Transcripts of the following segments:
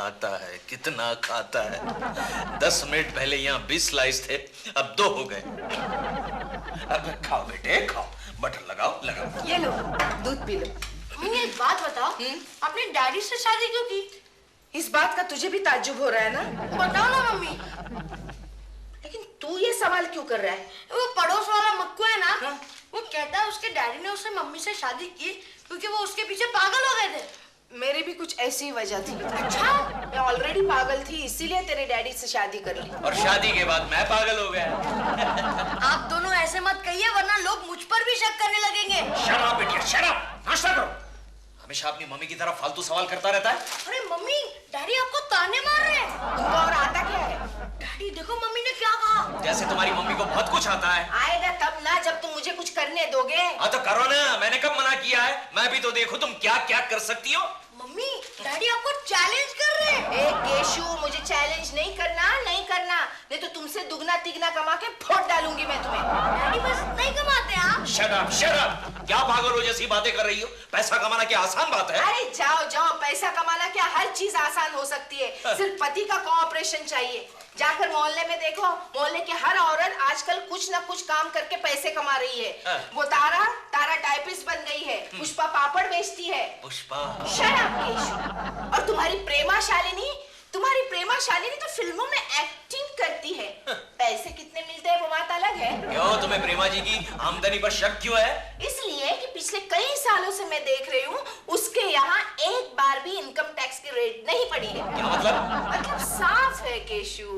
खाता है, कितना खाता है। 10 मिनट पहले यहाँ 20 स्लाइस थे, अब 2 हो गए। अब खाओ बेटे खाओ, बटर लगाओ लगाओ। ये लो दूध पी लो। मम्मी एक बात बताओ, आपने डैडी से शादी क्यों की? इस बात का तुझे भी ताज्जुब हो रहा है ना? बताओ ना मम्मी। लेकिन तू ये सवाल क्यों कर रहा है? वो पड़ोस वाला मक्कू है ना, वो कहता है उसके डैडी ने उससे मम्मी से शादी की क्योंकि वो उसके पीछे पागल हो गए थे। मेरी भी कुछ ऐसी ही वजह थी। अच्छा? मैं ऑलरेडी पागल थी, इसीलिए तेरे डैडी से शादी कर ली। और शादी के बाद मैं पागल हो गया। आप दोनों ऐसे मत कहिए वरना लोग मुझ पर भी शक करने लगेंगे। शट अप बेटिया, शट अप। नाश्ता करो। हमेशा अपनी मम्मी की तरह फालतू सवाल करता रहता है। अरे मम्मी, डैडी आपको ताने मार रहे हैं। तुमको और आता क्या है? डैडी देखो मम्मी ने क्या कहा। जैसे तुम्हारी मम्मी को बहुत कुछ आता है। आएगा तब ना जब तुम मुझे कुछ करने दोगे। हाँ तो करो ना, मैंने कब मना किया है? मैं भी तो देखो तुम क्या क्या कर सकती हो। मम्मी, डैडी आपको चैलेंज कर रहे हैं। ए केशु, मुझे चैलेंज नहीं करना, नहीं करना, नहीं तो तुमसे दुगना तिगना कमा के फोड़ डालूंगी मैं तुम्हें। डैडी बस नहीं कमाते आप। Shut up, shut up. क्या पागलों जैसी बातें कर रही हो? पैसा कमाना क्या आसान बात है? अरे जाओ जाओ, पैसा कमाना क्या हर चीज आसान हो सकती है, सिर्फ पति का कोऑपरेशन चाहिए। जाकर मोहल्ले में देखो, मोहल्ले की हर औरत आजकल कुछ ना कुछ काम करके पैसे कमा रही है। वो तारा टाइपिस्ट बन गई है, पुष्पा पापड़ बेचती है। पुष्पा? Shut up Keshu. और तुम्हारी प्रेमा शालिनी तो फिल्मों में एक्टिंग करती है। पैसे कितने मिलते हैं वो बात अलग है। क्यों, तुम्हें प्रेमा जी की आमदनी पर शक क्यों है? इसलिए कि पिछले कई सालों से मैं देख रही हूँ उसके यहाँ एक बार भी इनकम टैक्स की रेट नहीं पड़ी है। क्या मतलब? मतलब साफ है केशु,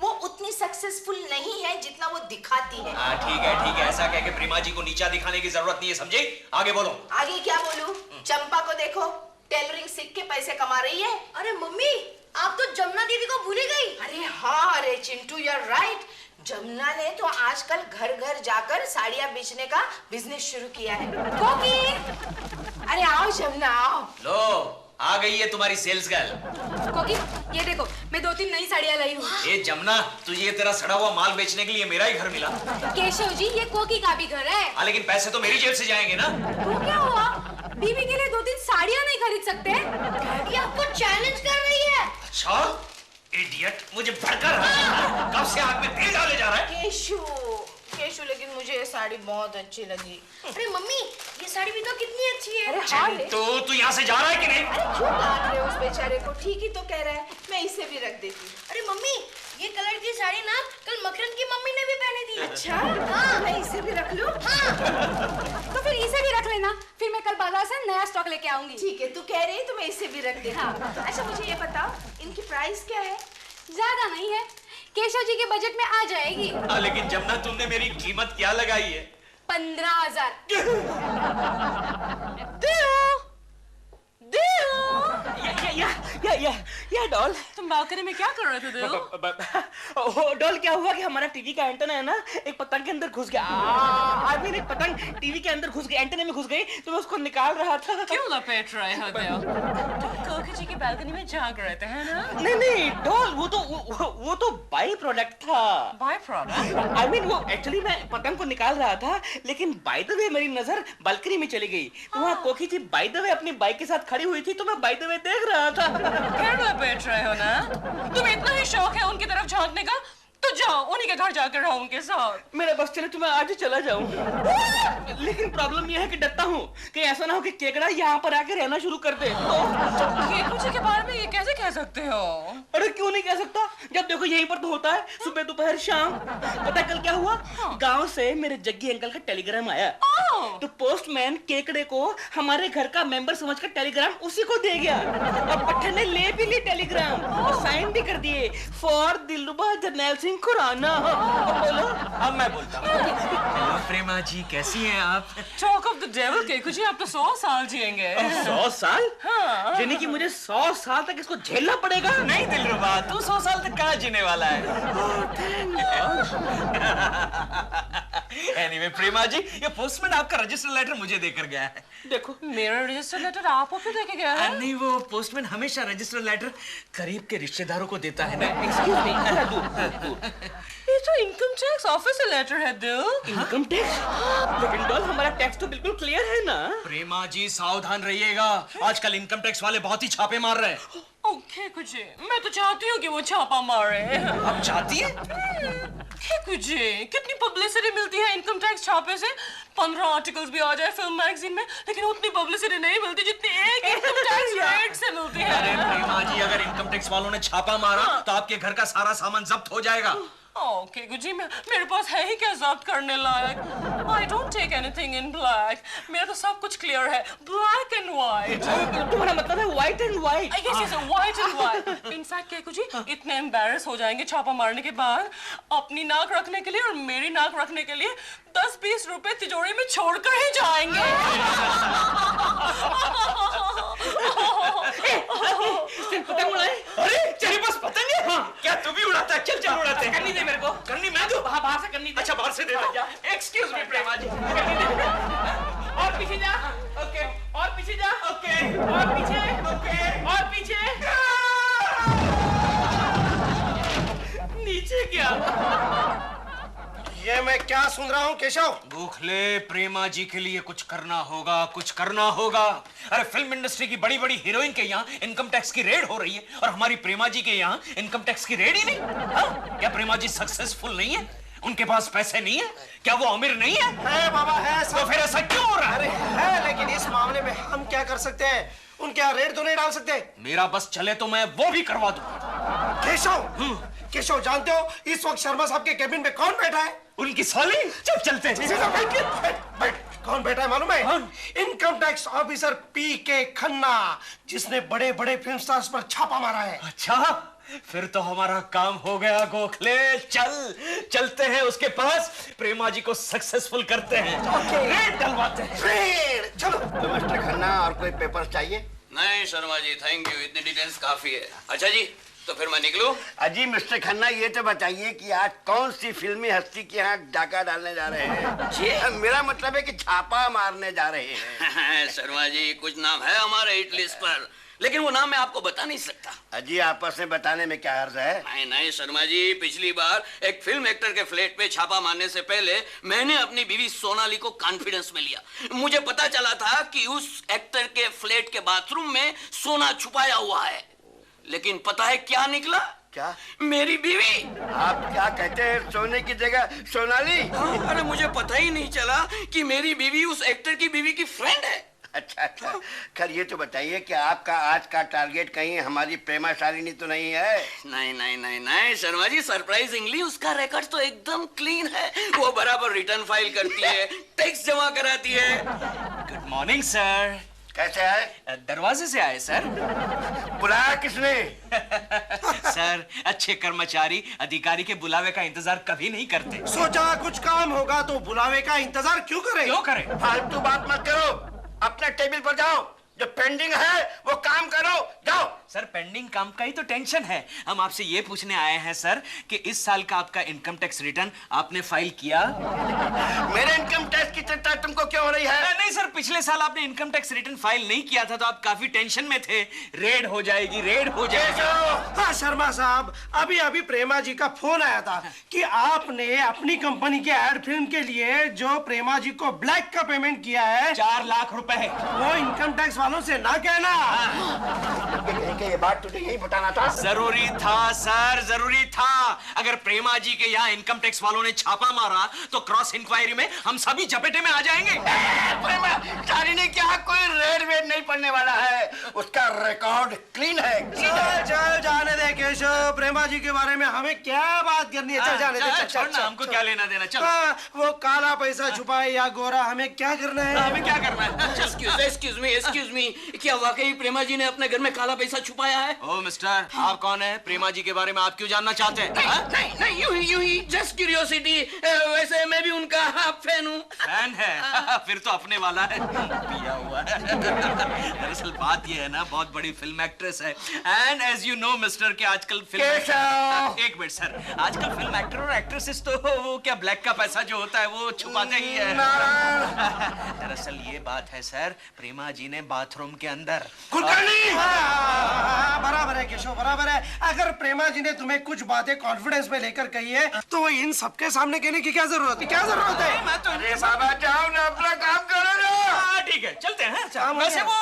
वो उतनी सक्सेसफुल नहीं है जितना वो दिखाती है। हाँ ठीक है, ऐसा कह के प्रेमा जी को नीचा दिखाने की जरूरत नहीं है, समझे? आगे बोलो। आगे क्या बोलूं? चंपा को देखो, टेलरिंग सीख के पैसे कमा रही है। अरे मम्मी, आप तो जमुना दीदी को भूल ही गई। अरे हाँ, अरे Chintu you are right. Jamuna ने तो आजकल घर घर जाकर साड़ियाँ बेचने का बिजनेस शुरू किया है। कोकी, अरे आओ जमुना आओ। लो, आ गई है तुम्हारी सेल्स गर्ल। कोकी, ये देखो मैं 2-3 नई साड़ियाँ लाई हूँ। ए जमुना, तुझे ये तेरा सड़ा हुआ माल बेचने के लिए मेरा ही घर मिला। केशव जी, ये कोकी का भी घर है। हाँ लेकिन पैसे तो मेरी जेब से जाएंगे ना। तो क्या हुआ? बीवी के लिए 2-3 साड़ियाँ नहीं खरीद सकते? डैडी आपको चैलेंज कर रही है। अच्छा, इडियट, मुझे भड़का रहा है। कब से आग में तेल डाले जा रहा है? केशु, लेकिन मुझे ये साड़ी बहुत अच्छी लगी। अरे मम्मी, ये साड़ी भी तो कितनी अच्छी है। अरे हाँ रे। तो तू यहाँ से जा रहा है कि नहीं? अरे क्यों डांट रहे हो उस बेचारे को? ठीक ही तो कह रहा है, मैं इसे भी रख देती हूँ। अरे मम्मी, ये कलर की साड़ी ना कल मकरंद की मम्मी ने भी पहनी थी। अच्छा, हाँ, मैं इसे भी रख लूं? हाँ। तो फिर इसे भी रख लेना, फिर मैं कल बाजार से नया स्टॉक लेके आऊंगी। ठीक है, तू कह रही है तो मैं इसे भी रख देती हूँ। अच्छा मुझे ये बताओ, इनकी प्राइस क्या है? ज्यादा नहीं है, केशव जी के बजट में आ जाएगी। हाँ लेकिन जमुना, तुमने मेरी कीमत क्या लगाई है? 15,000। या डॉल, तुम बालकनी में क्या कर रहे थे दिल? डॉल क्या हुआ कि हमारा टीवी का एंटेना है ना, एक पतंग के अंदर घुस गया। आई मीन एक पतंग टीवी के अंदर घुस गई, एंटेना में घुस गई, तो मैं उसको निकाल रहा था। क्यों लपेट रहे हो दिल? तुम कोकी जी की बालकनी में जाग रहे थे, है ना? नहीं डॉल, वो तो बाई प्रोडक्ट था। By product? आई मीन वो एक्चुअली मैं पतंग को निकाल रहा था, लेकिन बाय द वे मेरी नजर बालकनी में चली गई, तो वहाँ कोकी जी बाय द वे अपनी बाइक के साथ खड़ी हुई थी, तो मैं बाय द वे देख रहा था। फिर लपेट रहे हो ना? तुम्हें इतना ही शौक है उनकी तरफ झांकने का, तो जाओ उन्हीं के घर जाकर रहो उनके साथ। मेरा बस चले तो मैं आज ही चला जाऊं। लेकिन प्रॉब्लम यह है कि डरता हूँ कि ऐसा ना हो कि केकड़ा यहाँ पर आके रहना शुरू कर दे। केकू जी के बारे में ये कैसे कह सकते हो? अरे क्यों नहीं कह सकता, जब देखो यहीं पर तो होता है, सुबह दोपहर शाम। पता कल क्या हुआ? गांव से मेरे जग्गी अंकल का टेलीग्राम आया, तो पोस्टमैन केकड़े को हमारे घर का मेंबर समझकर टेलीग्राम उसी को दे गया, और पट्टे ने ले भी ली टेलीग्राम और साइन भी कर दिए, फॉर दिलरुबा जरनैल सिंह खुराना। बोलो। अब मैं बोलता हूँ। हेलो प्रेमा जी, कैसी हैं आप? Talk of the devil, Keku ji आप तो 100 साल जिएंगे। 100 साल? हाँ। यानी कि मुझे 100 साल तक इसको झेलना पड़ेगा? नहीं दिलरुबा, तू 100 साल तक कहाँ जीने वाला है? एनीवे प्रेमा जी, ये पोस्टमैन आपका रजिस्टर लेटर मुझे देकर गया है। देखो मेरा रजिस्टर लेटर आपको क्यों देके गया है? नहीं, वो पोस्टमैन हमेशा रजिस्टर लेटर करीब के रिश्तेदारों को देता है ना। एक्सक्यूज मी, ये तो इनकम टैक्स ऑफिसर लेटर है दिल। Income tax? लेकिन डॉल, हमारा टैक्स तो बिल्कुल क्लियर है ना। प्रेमा जी सावधान रहिएगा, आजकल इनकम टैक्स वाले बहुत ही छापे मार रहे हैं। ओके कुछ मैं तो चाहती हूँ कि वो छापा मारे। आप चाहती हैं? कुछ कितनी पब्लिसिटी मिलती है इनकम टैक्स छापे से। 15 आर्टिकल्स भी आ जाए फिल्म मैगजीन में, लेकिन उतनी पब्लिसिटी नहीं मिलती जितनी एक इनकम टैक्स रेड से मिलती है। अरे प्रेमा जी, अगर इनकम टैक्स वालों ने छापा मारा तो आपके घर का सारा सामान जब्त हो जाएगा। ओके गुजी, मेरे पास है ही क्या जब्त करने लायक। I don't take anything in black. मेरा तो सब कुछ क्लियर है, ब्लैक एंड व्हाइट। तुम्हारा मतलब है white and white? Yes white and white. In fact क्या गुजी, इतने एम्बैरेस हो जाएंगे छापा मारने के बाद, अपनी नाक रखने के लिए और मेरी नाक रखने के लिए 10-20 रुपए तिजोरी में छोड़कर ही जाएंगे। पतंग उड़ाए? अरे तेरे पास पतंग है? हाँ। क्या तू भी उड़ाता है? चल चल उड़ाते हैं। करनी दे मेरे को। करनी मैं दूं? हाँ, बाहर से करनी दे। अच्छा बाहर से दे दो। एक्सक्यूज मी प्रेमा जी। और पीछे जा। ओके। और पीछे जा। ओके। और पीछे। ओके। और पीछे। नीचे क्या? ये मैं क्या सुन रहा हूँ केशव? गोखले, प्रेमा जी के लिए कुछ करना होगा, कुछ करना होगा। अरे फिल्म इंडस्ट्री की बड़ी बड़ी हीरोइन के यहाँ इनकम टैक्स की रेड हो रही है और हमारी प्रेमा जी के यहाँ इनकम टैक्स की रेड ही नहीं। हाँ? क्या प्रेमा जी सक्सेसफुल नहीं है? उनके पास पैसे नहीं है? क्या वो अमीर नहीं है? है बाबा है। तो फिर ऐसा क्यों हो रहा है? अरे है, लेकिन इस मामले में हम क्या कर सकते हैं? उनके यहाँ रेड तो नहीं डाल सकते। मेरा बस चले तो मैं वो भी करवा दूं। केशव, केशव जानते हो इस वक्त शर्मा साहब के केबिन में कौन बैठा है? उनकी साली। चल चलते हैं। बैठ। कौन बैठा है मालूम है? इनकम टैक्स ऑफिसर पीके खन्ना, जिसने बड़े बड़े फिल्म स्टार्स पर छापा मारा है। अच्छा, फिर तो हमारा काम हो गया गोखले। चलते हैं उसके पास, प्रेमा जी को सक्सेसफुल करते हैं। रेड डलवाते हैं। रेड, चलो। तो मिस्टर खन्ना और कोई पेपर चाहिए? नहीं शर्मा जी, थैंक यू, इतनी डिटेल्स काफी है। अच्छा जी, तो फिर मैं निकलूं? अजी मिस्टर खन्ना, ये तो बताइए कि आज कौन सी फिल्मी हस्ती के यहाँ डाका डालने जा रहे हैं? जी मेरा मतलब है कि छापा मारने जा रहे हैं। शर्मा जी, कुछ नाम है हमारे हिट लिस्ट पर, लेकिन वो नाम मैं आपको बता नहीं सकता। अजी आपस में बताने में क्या अर्ज है? नहीं शर्मा जी, पिछली बार एक फिल्म एक्टर के फ्लैट पे छापा मारने से पहले मैंने अपनी बीवी सोनाली को कॉन्फिडेंस में लिया। मुझे पता चला था कि उस एक्टर के फ्लैट के बाथरूम में सोना छुपाया हुआ है, लेकिन पता है क्या निकला? क्या? मेरी बीवी। आप क्या कहते हैं, सोने की जगह सोनाली? अरे मुझे पता ही नहीं चला कि मेरी बीवी उस एक्टर की बीवी की फ्रेंड है। अच्छा, खैर ये तो बताइए कि आपका आज का टारगेट कहीं हमारी प्रेमा शालिनी तो नहीं है? नहीं शर्मा जी, सरप्राइजिंगली उसका रिकॉर्ड तो एकदम क्लीन है। वो बराबर रिटर्न फाइल करती है, टैक्स जमा कराती है। Good morning sir. कैसे है? दरवाजे से आए सर। बुलाया किसने? सर, अच्छे कर्मचारी अधिकारी के बुलावे का इंतजार कभी नहीं करते। सोचा कुछ काम होगा तो बुलावे का इंतजार क्यों करें? क्यों करें? फालतू बात मत करो, अपने टेबल पर जाओ, जो पेंडिंग है वो काम करो, जाओ। सर, पेंडिंग काम का ही तो टेंशन है। हम आपसे ये पूछने आए हैं सर कि इस साल का आपका इनकम टैक्स रिटर्न आपने फाइल किया? मेरे इनकम टैक्स की चिंता तुमको क्यों हो रही है? नहीं सर, पिछले साल आपने इनकम टैक्स रिटर्न फाइल नहीं किया था तो आप काफी टेंशन में थे। रेड हो जाएगी, रेड हो जाएगी। हाँ शर्मा साहब, अभी अभी प्रेमा जी का फोन आया था कि आपने अपनी कंपनी के एड फिल्म के लिए जो प्रेमा जी को ब्लैक का पेमेंट किया है 4 लाख रुपए, वो इनकम टैक्स वालों से ना कहना। ये बात तुझे यही बताना था? जरूरी था सर, जरूरी था। अगर प्रेमा जी के यहाँ इनकम टैक्स वालों ने छापा मारा तो क्रॉस इंक्वायरी में हम सभी चपेटे में आ जाएंगे। प्रेमा शालिनी क्या कोई रेड वेड नहीं पड़ने वाला है, उसका रिकॉर्ड क्लीन है। चल जाने दे केशव, प्रेमा जी के बारे में हमें क्या बात करनी है? चल जाने दे, छोड़ ना, हमको क्या लेना देना। चल। वो काला पैसा छुपाए या गोरा, हमें क्या करना है? हमें क्या करना है? एक्सक्यूज मी, क्या वाकई प्रेमा जी ने अपने घर में काला पैसा छुपाया है? ओ मिस्टर, आप कौन है? प्रेमा जी के बारे में आप क्यों जानना चाहते हैं? नहीं, यूं ही जस्ट क्यूरियोसिटी। वैसे मैं भी उनका फैन हूँ। फैन है? फिर तो अपने वाला है, पिया हुआ है। दरअसल बात ये है ना, बहुत बड़ी फिल्म एक्ट्रेस है। And as you know mister कि आजकल फिल्म, एक मिनट सर, आजकल फिल्म एक्टर और एक्ट्रेसेस तो वो क्या ब्लैक का पैसा जो होता है वो छुपाते ही है। दरअसल ये बात है सर, प्रेमा जी ने बाथरूम के अंदर बराबर है केशव, बराबर है। अगर प्रेमा जी ने तुम्हें कुछ बातें कॉन्फिडेंस में लेकर कही है तो इन सबके सामने कहने की क्या जरूरत है? क्या जरूरत है? मैं तो अरे बाबा जाओ ना, अपना काम करो ना। ठीक है, चलते हैं। वैसे वो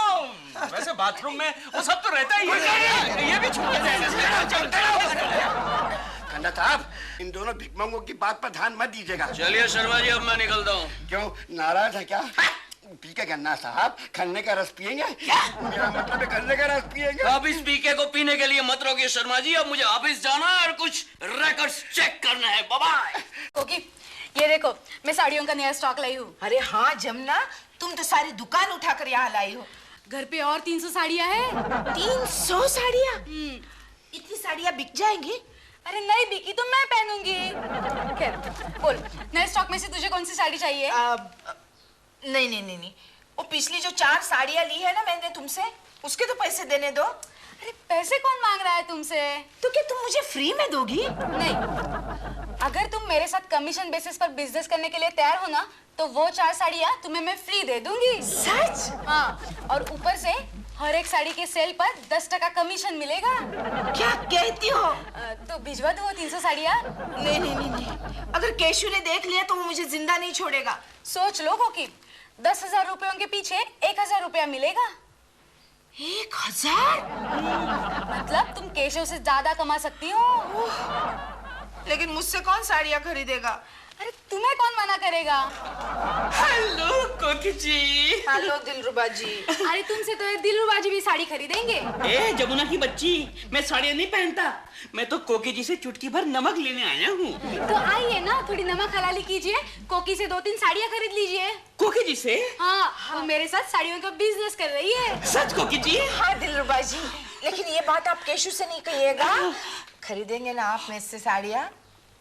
वैसे बाथरूम में वो सब तो रहता ही है, ये भी छूट जाएगा। खन्ना साहब, इन दोनों भिकमंगों की बात पर ध्यान मत दीजिएगा। चलिए शर्मा जी, अब मैं निकलता हूँ। क्यों, नाराज है क्या? पी के गन्ना साहब, खन्ने का रस पिएंगे? क्या? मेरा मतलब है खन्ने का रस पिएंगे। अब इस पीके को पीने के लिए मत रोकिए शर्मा जी, अब मुझे ऑफिस जाना है और कुछ रिकॉर्ड्स चेक करना है। Bye bye. कोकी, ये देखो मैं साड़ियों का नया स्टॉक लाई हूँ। अरे हाँ जमुना, तुम तो सारी दुकान उठाकर यहाँ लाई हो। घर पे और 300 साड़ियाँ हैं। 300 साड़ियाँ? इतनी साड़ियाँ बिक जाएंगी? अरे नहीं बिकी तो मैं पहनूंगी। खैर बोल, नए स्टॉक में से तुझे कौन सी साड़ी चाहिए? नहीं, वो पिछली जो 4 साड़ियाँ ली है ना मैंने तुमसे, उसके तो पैसे देने दो। अरे पैसे कौन मांग रहा है तुमसे? तो क्या तुम मुझे फ्री में दोगी? नहीं, अगर तुम मेरे साथ कमीशन बेसिस पर बिजनेस करने के लिए तैयार हो ना, तो वो 4 साड़ियाँ तुम्हें मैं फ्री दे दूंगी। सच? हाँ, और ऊपर से हर एक साड़ी के सेल पर 10% कमीशन मिलेगा। क्या कहती हो? तो भिजवा दो वो 300 साड़ियाँ। नहीं, अगर केशु ने देख लिया तो वो मुझे जिंदा नहीं छोड़ेगा। सोच लो कोकी, 10,000 रुपयों के पीछे 1,000 रुपया मिलेगा। 1,000? मतलब तुम केशव से ज्यादा कमा सकती हो। लेकिन मुझसे कौन साड़ियाँ खरीदेगा? अरे तुम्हें कौन मना करेगा? हेलो कोकी जी। हेलो दिलरुबा जी। अरे तुमसे तो ये दिलरुबा जी भी साड़ी खरीदेंगे। ए जमुना की बच्ची, मैं साड़ियाँ नहीं पहनता, मैं तो कोकी जी से चुटकी भर नमक लेने आया हूँ। तो आइए ना, थोड़ी नमक हलाली कीजिए, कोकी से 2-3 साड़ियाँ खरीद लीजिए। कोकी जी से? हाँ, वो मेरे साथ साड़ियों का बिजनेस कर रही है। सच कोकी जी? हाँ दिलरुबा जी, लेकिन ये बात आप केशु से नहीं कहिएगा। खरीदेंगे ना आप मेरे से साड़ियाँ?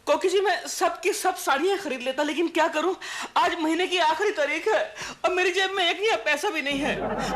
कोकी जी, मैं सबकी सब साड़ियाँ खरीद लेता, लेकिन क्या करूं, आज महीने की आखिरी तारीख है और मेरी जेब में एक नया पैसा भी नहीं है।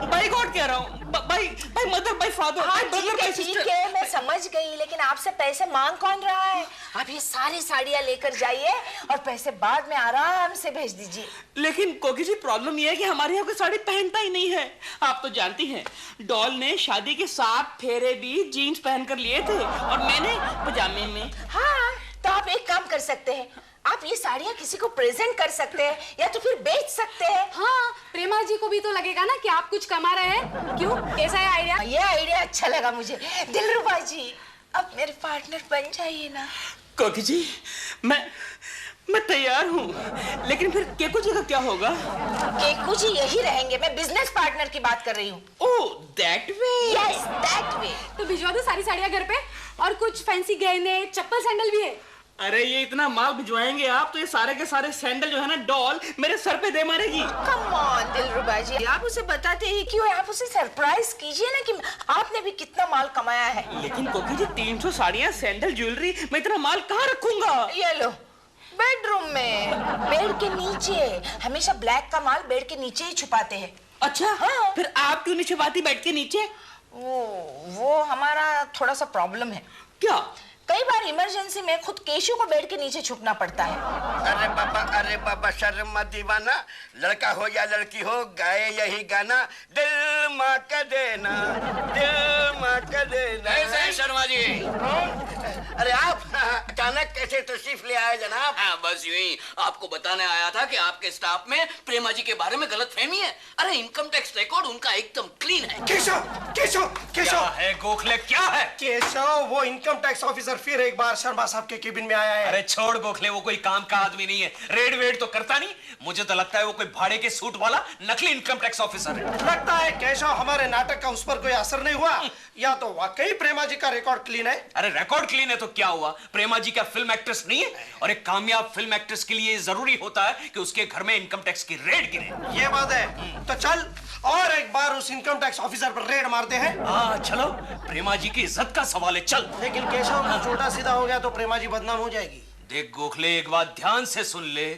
बाई गॉड कह रहा हूँ, बाई मदर, बाई फादर, हाँ, बाई ब्रदर, बाई ठीक सिस्टर। है, मैं समझ गई, लेकिन आपसे पैसे मांग कौन रहा है? आप ये सारी साड़ियाँ लेकर जाइए और पैसे बाद में आराम से भेज दीजिए। लेकिन कोकी जी, प्रॉब्लम ये है कि हमारे यहाँ कोई साड़ी पहनता ही नहीं है। आप तो जानती हैं, डॉल ने शादी के 7 फेरे भी जीन्स पहनकर लिए थे और मैंने पजामे में। हाँ, तो आप एक काम कर सकते हैं, आप ये साड़ियाँ किसी को प्रेजेंट कर सकते हैं या तो फिर बेच सकते हैं। हाँ, प्रेमा जी को भी तो लगेगा ना कि आप कुछ कमा रहे हैं। क्यों, कैसा है आइडिया? ये आइडिया अच्छा लगा मुझे। दिलरुबा जी, अब मेरे पार्टनर बन जाइए ना। कोकी जी, मैं तैयार हूँ, लेकिन फिर केकू जी का क्या होगा? केकू जी यही रहेंगे, मैं बिजनेस पार्टनर की बात कर रही हूँ। Oh, that way. Yes, that way. तो भिजवा दो सारी साड़ियाँ घर पे, और कुछ फैंसी गहने, चप्पल सैंडल भी है। अरे ये इतना माल भिजवाएंगे आप तो ये सारे के सारे सैंडल जो है ना, डॉल मेरे सर पे दे मारेगी। कम ऑन दिलरुबा जी, आप उसे बताते ही क्यों? आप उसे सरप्राइज कीजिए ना कि आपने भी कितना माल कमाया है। लेकिन कोकी जी, 300 साड़ियाँ, सैंडल, ज्वेलरी, मैं इतना माल कहाँ रखूंगा? ये लो, बेडरूम में, बेड के नीचे। हमेशा ब्लैक का माल बेड के नीचे ही छुपाते हैं। अच्छा, हाँ। फिर आप क्यों नहीं छुपाती बेड के नीचे? वो हमारा थोड़ा सा प्रॉब्लम है। क्या? कई बार इमरजेंसी में खुद केशु को बेड के नीचे छुपना पड़ता है। अरे बाबा शर्म मत दीवाना, लड़का हो या लड़की हो, गाए यही गाना, दिल माँ का देना, दिल माँ का देना। कैसे शर्मा जी? अरे आप अचानक कैसे तशरीफ ले आए जनाब? हाँ, बस यूं ही आपको बताने आया था कि आपके स्टाफ में प्रेमा जी के बारे में गलतफहमी है। अरे इनकम टैक्स रिकॉर्ड उनका एकदम क्लीन है। केशव क्या है गोखले, क्या है? केशव, वो इनकम टैक्स ऑफिसर फिर एक बार शर्मा साहब के केबिन में आया है। अरे छोड़ गोखले, वो कोई काम का आदमी नहीं है, रेड वेड तो करता नहीं। मुझे तो लगता है वो कोई भाड़े के सूट वाला नकली इनकम टैक्स ऑफिसर है। लगता है केशव, हमारे नाटक का उस पर कोई असर नहीं हुआ, या तो वाकई प्रेमा जी का रिकॉर्ड क्लीन है। अरे रिकॉर्ड क्लीन है तो क्या हुआ? प्रेमा जी क्या फिल्म एक्ट्रेस नहीं है? और एक कामयाब फिल्म एक्ट्रेस के लिए जरूरी होता है कि उसके घर में इनकम टैक्स की रेड गिरे। ये बात है, तो चल और एक बार उस इनकम टैक्स ऑफिसर पर रेड मारते हैं। हाँ चलो, प्रेमा जी की इज्जत का सवाल है, चल। लेकिन केशव, कुछ उल्टा सीधा हो गया तो प्रेमा जी बदनाम हो जाएगी। देख गोखले, एक बात ध्यान से सुन ले,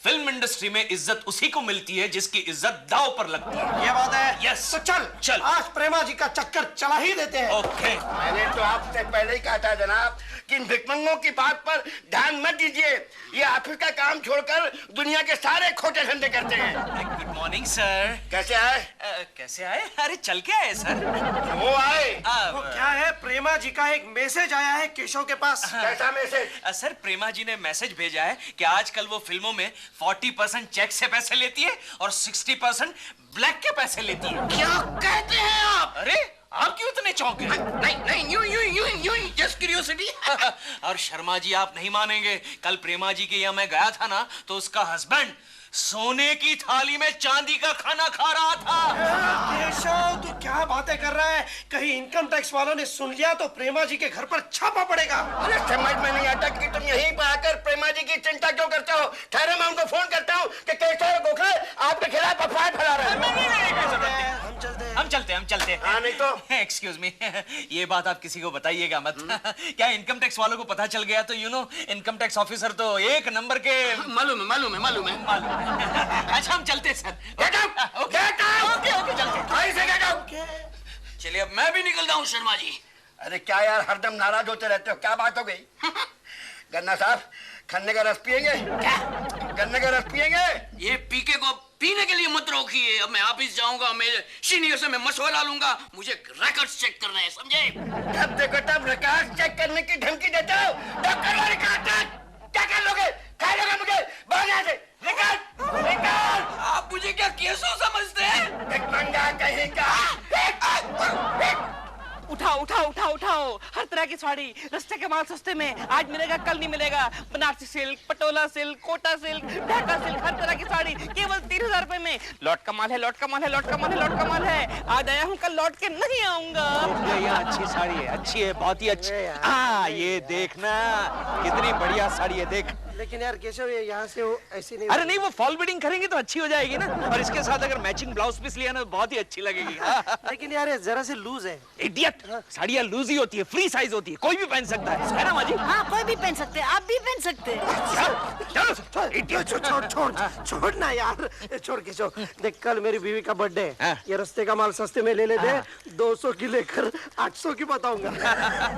फिल्म इंडस्ट्री में इज्जत उसी को मिलती है जिसकी इज्जत दांव पर लगती है। ये बात है। यस। तो चल आज प्रेमा जी का चक्कर चला ही देते हैं। ओके। मैंने तो आपसे पहले ही कहा था जनाब कि इन भिकमंगों की बात पर ध्यान मत दीजिए। ये ऑफिस का काम छोड़कर दुनिया के सारे खोटे धंधे करते हैं। Good morning sir. कैसे आए? कैसे आए? अरे चल के आए सर। वो आए। वो क्या है, प्रेमा जी का एक मैसेज आया है केशव के पास। कैसा मैसेज? सर प्रेमा जी ने मैसेज भेजा है कि आजकल वो फिल्मों में 40% चेक से पैसे लेती है और 60% ब्लैक के पैसे लेती है। क्या कहते हैं आप? अरे आप क्यों इतने चौंके? नहीं नहीं, यूं जस्ट क्यूरियोसिटी। और शर्मा जी आप नहीं मानेंगे, कल प्रेमा जी के यहाँ मैं गया था ना, तो उसका हस्बैंड सोने की थाली में चांदी का खाना खा रहा था। केशव तू क्या बातें कर रहा है? कहीं इनकम टैक्स वालों ने सुन लिया तो प्रेमा जी के घर पर छापा पड़ेगा। अरे समझ में नहीं आता कि तुम यहीं पर आकर प्रेमा जी की चिंता क्यों करते हो? ठहरो, मैं उनको फोन करता हूँ कि केशव गोखले आपके खिलाफ अफवाह फैला रहे हैं। हम चलते। हाँ नहीं तो? एक्सक्यूज मी, ये बात आप किसी को बताइएगा मत। क्या इनकम टैक्स वालों को पता चल गया तो इनकम टैक्स ऑफिसर तो एक नंबर के। मालूम है। अच्छा हम चलते सर। ओके चलते। चलिए अब मैं भी निकलता हूँ शर्मा जी। अरे क्या यार हरदम नाराज होते रहते हो, क्या बात हो गई? गन्ना साहब खन्ने का रस पियेंगे? क्या गन्ने का रस पियेंगे? ये पीके को पीने के लिए मत रोकिए। अब मैं ऑफिस जाऊंगा, मैं सीनियर से मैं मशवरा लूंगा, मुझे रिकॉर्ड्स चेक करना है, समझे? तब देखो तब रिकॉर्ड चेक करने की धमकी देते हो। डॉक्टर वाले क्या कर लोगे? खा लोगे मुझे? बाहर यहाँ से। रिकॉर्ड आप मुझे क्या केसो समझते हैं? एक मंगा कहीं का। उठाओ हर तरह की साड़ी, रास्ते के माल सस्ते में, आज मिलेगा कल नहीं मिलेगा। Banarasi silk, Patola silk, Kota silk, Dhaka silk, हर तरह की साड़ी केवल 3000 रुपए में। लौट कमाल है। आज आया हूँ, कल लौट के नहीं आऊंगा। ये अच्छी साड़ी है, अच्छी है, बहुत ही अच्छी। हाँ ये देखना कितनी बढ़िया साड़ी है, देख। लेकिन यार केशव ये यहाँ से वो ऐसी नहीं। अरे नहीं, वो फॉल बीडिंग करेंगे तो अच्छी हो जाएगी ना, और इसके साथ अगर मैचिंग ब्लाउज पीस लिया ना तो बहुत ही अच्छी लगेगी। लेकिन यार ये जरा से लूज है। इडियट, साड़ियाँ लूज ही होती है, फ्री साइज होती है, कोई भी पहन सकता है ना माजी? हाँ कोई भी पहन सकते हैं, आप भी पहन सकते हैं। छोड़ ना यार, छोड़ केशव। देख कल मेरी बीवी का बर्थडे है, हाँ। ये रास्ते का माल सस्ते में ले लेते, 200 की लेकर 800 की बताऊंगा।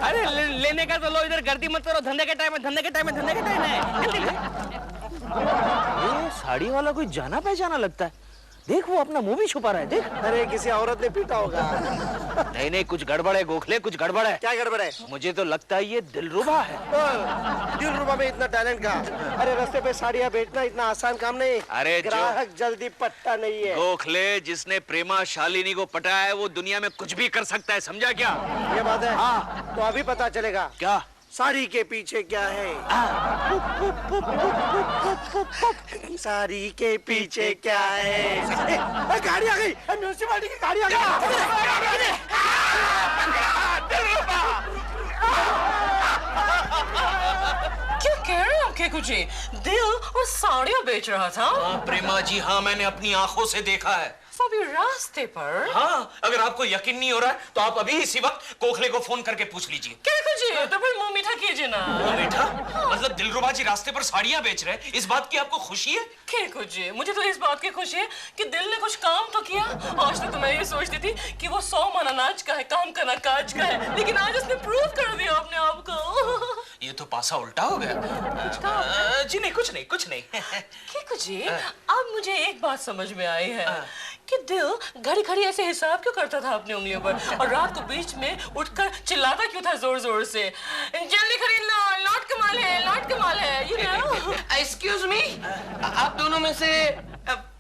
अरे लेने का तो लो, इधर गर्दी मत करो, धंधे के टाइम है। ये साड़ी वाला कोई जाना पहचाना लगता है, देख वो अपना मुंह भी छुपा रहा है, देख। अरे किसी औरत ने पीटा होगा। नहीं कुछ गड़बड़ है गोखले, कुछ गड़बड़ है। क्या गड़बड़ है? मुझे तो लगता है ये दिलरुबा है। दिलरुबा में इतना टैलेंट का? अरे रास्ते पे साड़ियाँ बेचना इतना आसान काम नहीं। अरे ग्राहक जल्दी पटता नहीं है। गोखले, जिसने प्रेमा शालिनी को पटाया है वो दुनिया में कुछ भी कर सकता है, समझा क्या? ये बात है। हाँ। तो अभी पता चलेगा क्या साड़ी के पीछे क्या है। साड़ी के पीछे क्या है? गाड़ी आ गई, म्यूनिसिपालिटी की गाड़ी आ गई। क्या कह रहे हैं आपके कुछ? दिल और साड़ियाँ बेच रहा था? प्रेमा जी, हाँ मैंने अपनी आंखों से देखा है। अभी रास्ते पर? हाँ, अगर आपको यकीन नहीं हो रहा है तो आप अभी इसी वक्त गोखले को फोन करके पूछ लीजिए। क्या कुछ? तो फिर मुंह मीठा कीजिए ना। मीठा? मतलब दिलरुबा जी रास्ते पर साड़ियाँ बेच रहे हैं, इस बात की आपको खुशी है? क्या कुछ? मुझे तो इस बात की खुशी है कि दिल ने कुछ काम तो किया। आज तक तो मैं ये सोचती थी कि वो 100 मन अनाज का है, काम का ना काज का है, लेकिन आज उसने प्रूव कर दिया अपने आप को। ये तो पासा उल्टा हो गया। जी नहीं, कुछ नहीं। क्या कुछ? अब मुझे एक बात समझ में आई है कि दिल घड़ी ऐसे हिसाब क्यों करता था अपनी उंगलियों पर, और रात को बीच में उठकर चिल्लाता क्यों था जोर से, जल्दी खरीद लो, लौट कमाल है, you know? एक्सक्यूज मी, आप दोनों में से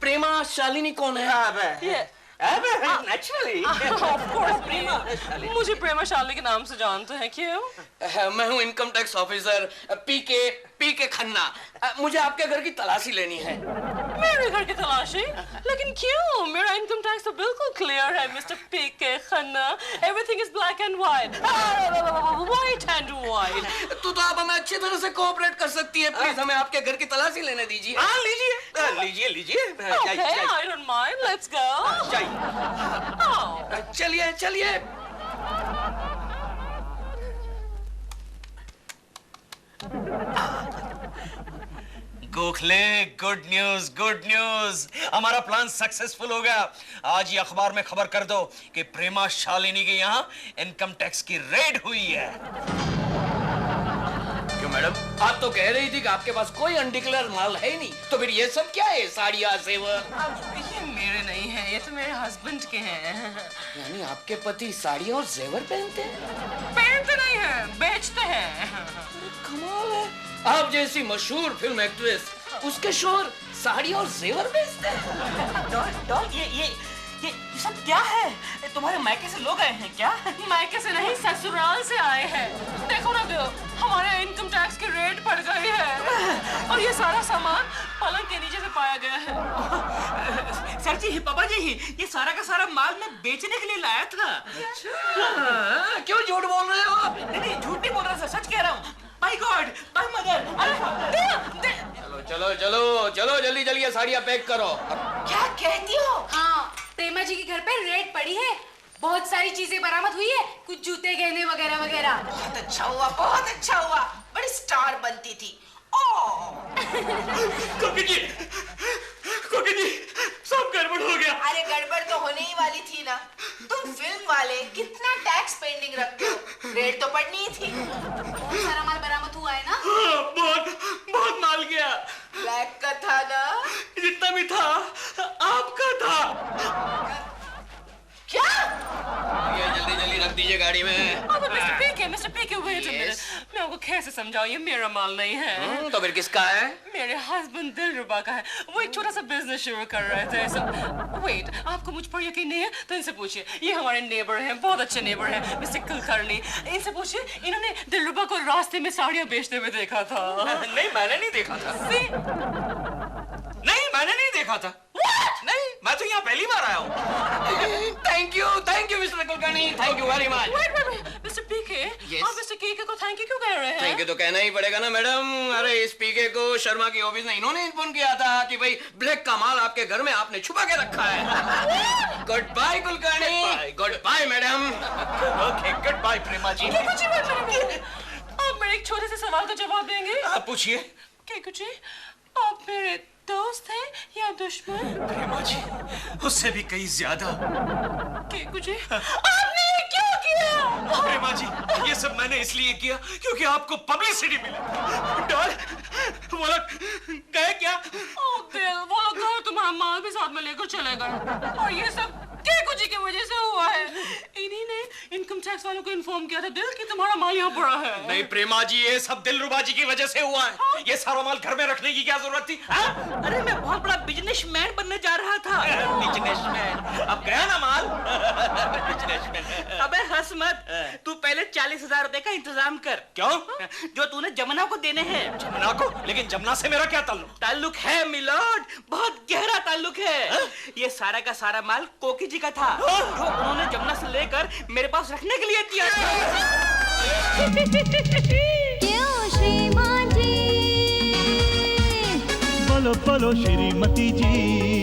प्रेमा शालिनी कौन है? नेचुरली। Of course, प्रेमा। मुझे प्रेमा शालिनी के नाम से जानते हैं, क्यों? मैं हूँ इनकम टैक्स ऑफिसर पीके खन्ना। मुझे आपके घर की तलाशी लेनी है। मेरे घर की तलाशी? लेकिन क्यों? मेरा इनकम टैक्स तो बिल्कुल क्लियर है mister PK Khanna. Everything is black and white, white and white। तो आप हमें अच्छी तरह से कोऑपरेट कर सकती है, प्लीज हमें आपके घर की तलाशी लेने दीजिए। हाँ लीजिए। Okay, I don't mind. Let's go। चलिए। गोखले, गुड न्यूज, हमारा प्लान सक्सेसफुल हो गया। आज ही अखबार में खबर कर दो कि प्रेमा शालिनी के यहाँ इनकम टैक्स की रेड हुई है। क्यों मैडम, आप तो कह रही थी कि आपके पास कोई अनडिक्लेयर्ड माल है ही नहीं, तो फिर ये सब क्या है? साड़ियाँ, जेवर? ये मेरे नहीं है, ये तो मेरे हस्बैंड के हैं। यानी आपके पति साड़ियाँ और जेवर पहनते हैं? पहनते नहीं हैं, बेचते हैं। कमाल है, आप जैसी मशहूर फिल्म एक्ट्रेस, उसके शोहर साड़ी और जेवर बेचते हैं। डॉल, ये ये सब क्या है? तुम्हारे मायके से लोग आए हैं क्या? मायके से नहीं, ससुराल से आए हैं। देखो ना दिल, हमारे इनकम टैक्स की रेट बढ़ गई है और ये सारा सामान पलंग के नीचे से पाया गया है। सर जी, पापा जी, ये सारा का सारा माल मैं बेचने के लिए लाया था। क्यों झूठ बोल रहे हो आप? नहीं, झूठ नहीं बोल रहा सर, सच कह रहा हूँ। My God, my mother. चलो चलो चलो चलो, जल्दी जल्दी ये साड़ियाँ पैक करो। क्या कहती हो? हाँ, प्रेमा जी के घर पे रेड पड़ी है, बहुत सारी चीजें बरामद हुई है, कुछ जूते गहने वगैरह वगैरह। बहुत अच्छा हुआ, बहुत अच्छा हुआ, बड़ी स्टार बनती थी। कोकी जी, सब गड़बड़ हो गया। अरे गड़बड़ तो होने ही वाली थी ना। तुम फिल्म वाले कितना टैक्स पेंडिंग रखते हो, रेट तो पड़नी ही थी। बहुत सारा माल बरामद हुआ है ना? बहुत माल गया। ब्लैक का था ना? जितना भी था आपका था। क्या? ये जल्दी जल्दी रख दीजिए गाड़ी में। Mister PK, wait a minute. मैं आपको कैसे समझाऊं, ये मेरा माल नहीं है। तो फिर किसका है? मेरे हस्बैंड दिलरुबा का है। वो एक छोटा सा बिजनेस शुरू कर रहे थे। वेट, आपको मुझ पर यकीन नहीं है तो इनसे पूछिए। ये हमारे नेबर हैं, बहुत अच्छे नेबर हैं, मिस्टर कुलकर्णी। इनसे पूछिए, इन्होंने दिलरुबा को रास्ते में साड़ियाँ बेचते हुए देखा था। नहीं, मैंने नहीं देखा था। नहीं, मैंने नहीं देखा था। नहीं, मैं तो यहाँ पहली बार आया हूँ। Thank you mister Kulkarni, thank you very much. Mister PK, Yes. आप मिस्टर केके को थैंक यू क्यों कह रहे हैं? थैंक यू तो कहना ही पड़ेगा ना मैडम। अरे इस पीके को शर्मा की ऑफिस ने इन्होंने इन्फॉर्म किया था कि भाई ब्लैक का माल आपके घर में आपने छुपा के रखा है। Good bye Kulkarni, good bye madam. Okay, good bye Prema ji. आप मेरे एक छोटे से सवाल का जवाब देंगे? आप पूछिए। केकू जी, आप मेरे दोस्त हैं या दुश्मन? प्रेमा जी, उससे भी कहीं ज्यादा। केकू जी, आपने ये क्यों किया? प्रेमा जी, ये सब मैंने इसलिए किया क्योंकि आपको पब्लिसिटी मिले। डॉल, वो लोग गए क्या? ओ दिल, वो लोग घर तुम्हारा माल भी साथ में लेकर चले गए और ये सब केकू जी की वजह से हुआ है। इन्हीं ने इनकम टैक्स वालों को इन्फॉर्म किया था दिल कि तुम्हारा माल यहाँ पड़ा है। नहीं प्रेमा जी, ये सब दिलरुबा जी की वजह से हुआ है। ये सारा माल घर में रखने की क्या जरूरत थी? हाँ? अरे मैं बहुत बड़ा बिजनेसमैन बनने जा रहा था। बिजनेसमैन, अब गया ना माल। बिजनेसमैन। अबे हंस मत, तू पहले 40,000 रुपए का इंतजाम कर। क्यों? जो तूने जमुना को देने हैं। जमुना को? लेकिन जमुना से मेरा क्या ताल्लुक? ताल्लुक है मिलोड, बहुत गहरा ताल्लुक है। ये सारा का सारा माल कोकी जी का था, जो उन्होंने जमुना से लेकर मेरे पास रखने के लिए दिया था। क्यों श्रीमान जी? बोलो बोलो श्रीमती जी।